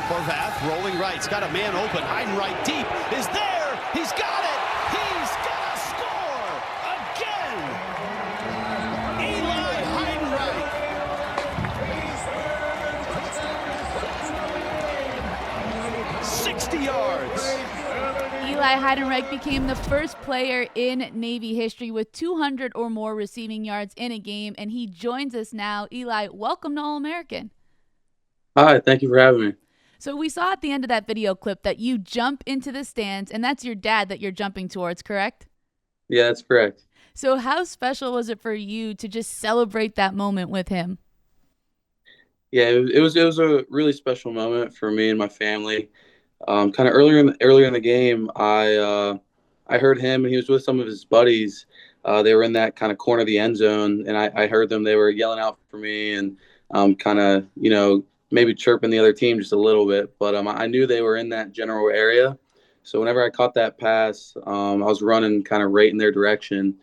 Horvath rolling right. He's got a man open. Heidenreich deep is there. He's got it. He's going to score again. Eli Heidenreich. 60 yards. Eli Heidenreich became the first player in Navy history with 200 or more receiving yards in a game, and he joins us now. Eli, welcome to All-American. Hi, thank you for having me. So we saw at the end of that video clip that you jump into the stands, and that's your dad that you're jumping towards, correct? Yeah, that's correct. So how special was it for you to just celebrate that moment with him? Yeah, it was a really special moment for me and my family. Kind of earlier in the game, I heard him, and he was with some of his buddies. They were in that kind of corner of the end zone, and I heard them. They were yelling out for me and kind of maybe chirping the other team just a little bit. But I knew they were in that general area. So whenever I caught that pass, I was running kind of right in their direction.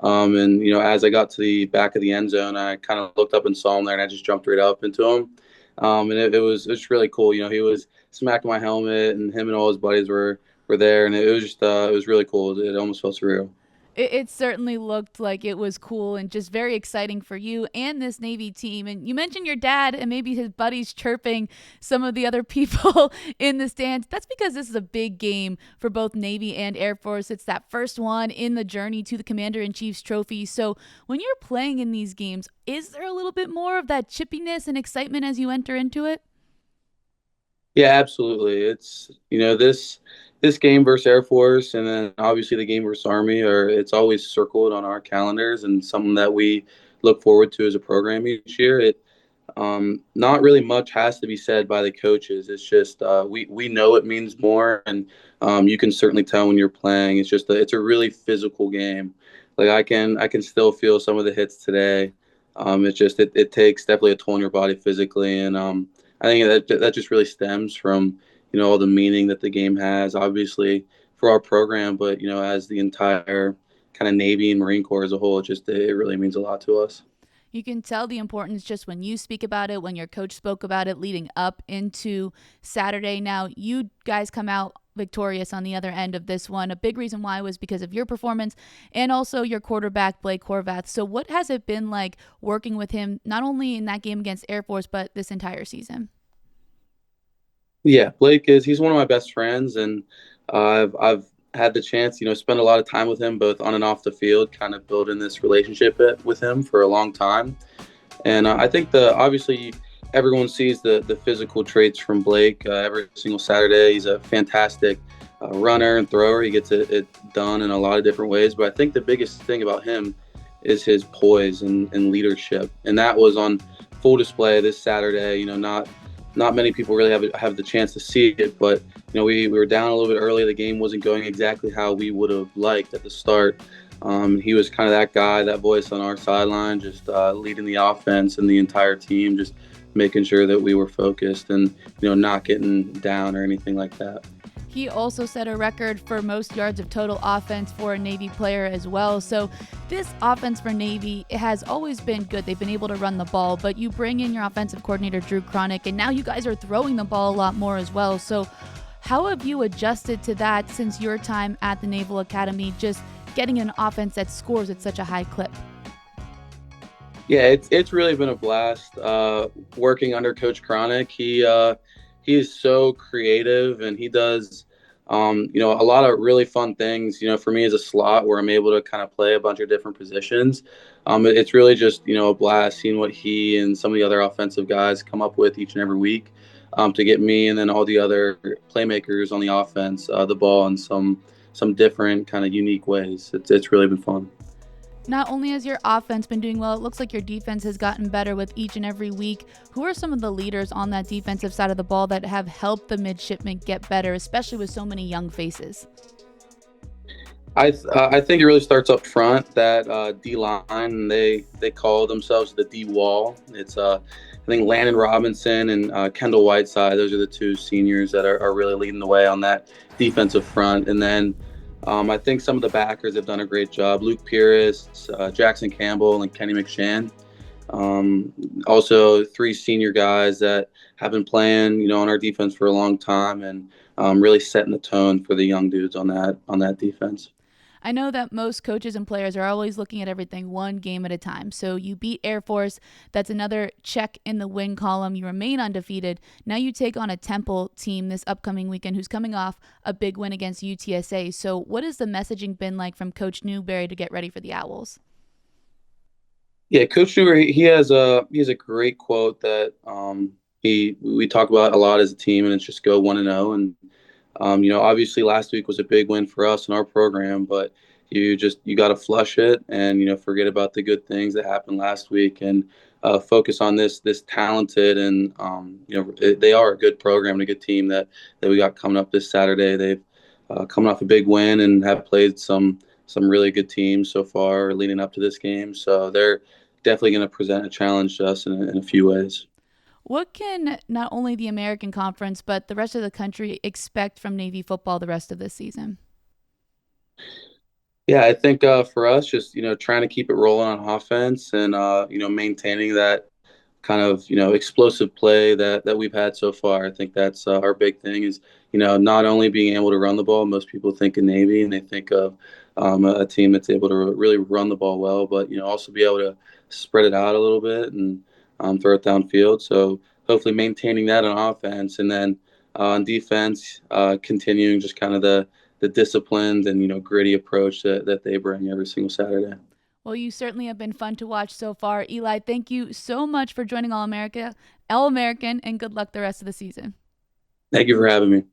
And as I got to the back of the end zone, I kind of looked up and saw him there, and I just jumped right up into him. And it was really cool. He was smacking my helmet, and him and all his buddies were there, and it was just it was really cool. It almost felt surreal. It certainly looked like it was cool and just very exciting for you and this Navy team. And you mentioned your dad and maybe his buddies chirping some of the other people in the stands. That's because this is a big game for both Navy and Air Force. It's that first one in the journey to the Commander-in-Chief's trophy. So when you're playing in these games, is there a little bit more of that chippiness and excitement as you enter into it? Yeah, absolutely. It's this game versus Air Force, and then obviously the game versus Army, it's always circled on our calendars and something that we look forward to as a program each year. Not really much has to be said by the coaches. It's just we know it means more, and you can certainly tell when you're playing. It's a really physical game. Like I can still feel some of the hits today. It takes definitely a toll on your body physically, and I think that just really stems from all the meaning that the game has, obviously for our program, but as the entire kind of Navy and Marine Corps as a whole, it really means a lot to us. You can tell the importance just when you speak about it, when your coach spoke about it leading up into Saturday. Now, you guys come out victorious on the other end of this one. A big reason why was because of your performance and also your quarterback, Blake Horvath. So what has it been like working with him, not only in that game against Air Force, but this entire season? Yeah, he's one of my best friends, and I've had the chance, spend a lot of time with him, both on and off the field, kind of building this relationship with him for a long time. And I think obviously everyone sees the physical traits from Blake every single Saturday. He's a fantastic runner and thrower. He gets it done in a lot of different ways. But I think the biggest thing about him is his poise and leadership, and that was on full display this Saturday. Not many people really have the chance to see it, but we were down a little bit early. The game wasn't going exactly how we would have liked at the start. He was kind of that guy, that voice on our sideline, just leading the offense and the entire team, just making sure that we were focused and not getting down or anything like that. He also set a record for most yards of total offense for a Navy player as well. So this offense for Navy has always been good. They've been able to run the ball, but you bring in your offensive coordinator, Drew Cronick, and now you guys are throwing the ball a lot more as well. So how have you adjusted to that since your time at the Naval Academy, just getting an offense that scores at such a high clip? Yeah, it's really been a blast working under Coach Cronick. He is so creative, and he does a lot of really fun things. For me as a slot, where I'm able to kind of play a bunch of different positions. It's really just a blast seeing what he and some of the other offensive guys come up with each and every week to get me and then all the other playmakers on the offense the ball in some different kind of unique ways. It's really been fun. Not only has your offense been doing well, it looks like your defense has gotten better with each and every week. Who are some of the leaders on that defensive side of the ball that have helped the midshipmen get better, especially with so many young faces? I think it really starts up front. That D line, they call themselves the D wall. It's I think Landon Robinson and Kendall Whiteside. Those are the two seniors that are really leading the way on that defensive front. And then I think some of the backers have done a great job. Luke Pierce, Jackson Campbell, and Kenny McShann. Also, 3 senior guys that have been playing, on our defense for a long time, and really setting the tone for the young dudes on that defense. I know that most coaches and players are always looking at everything one game at a time. So you beat Air Force. That's another check in the win column. You remain undefeated. Now you take on a Temple team this upcoming weekend who's coming off a big win against UTSA. So what has the messaging been like from Coach Newberry to get ready for the Owls? Yeah, Coach Newberry, he has a great quote that we talk about a lot as a team, and it's just go 1-0. And obviously last week was a big win for us in our program, but you got to flush it and forget about the good things that happened last week, and focus on this talented, and they are a good program, and a good team that we got coming up this Saturday. They've coming off a big win and have played some really good teams so far leading up to this game, so they're definitely going to present a challenge to us in a few ways. What can not only the American Conference, but the rest of the country expect from Navy football the rest of this season? Yeah, I think for us, just trying to keep it rolling on offense, and maintaining that kind of explosive play that we've had so far. I think that's our big thing is not only being able to run the ball. Most people think of Navy and they think of a team that's able to really run the ball well, but also be able to spread it out a little bit and throw it downfield. So hopefully maintaining that on offense, and then on defense, continuing just kind of the disciplined and gritty approach that they bring every single Saturday. Well, you certainly have been fun to watch so far. Eli, thank you so much for joining All American, and good luck the rest of the season. Thank you for having me.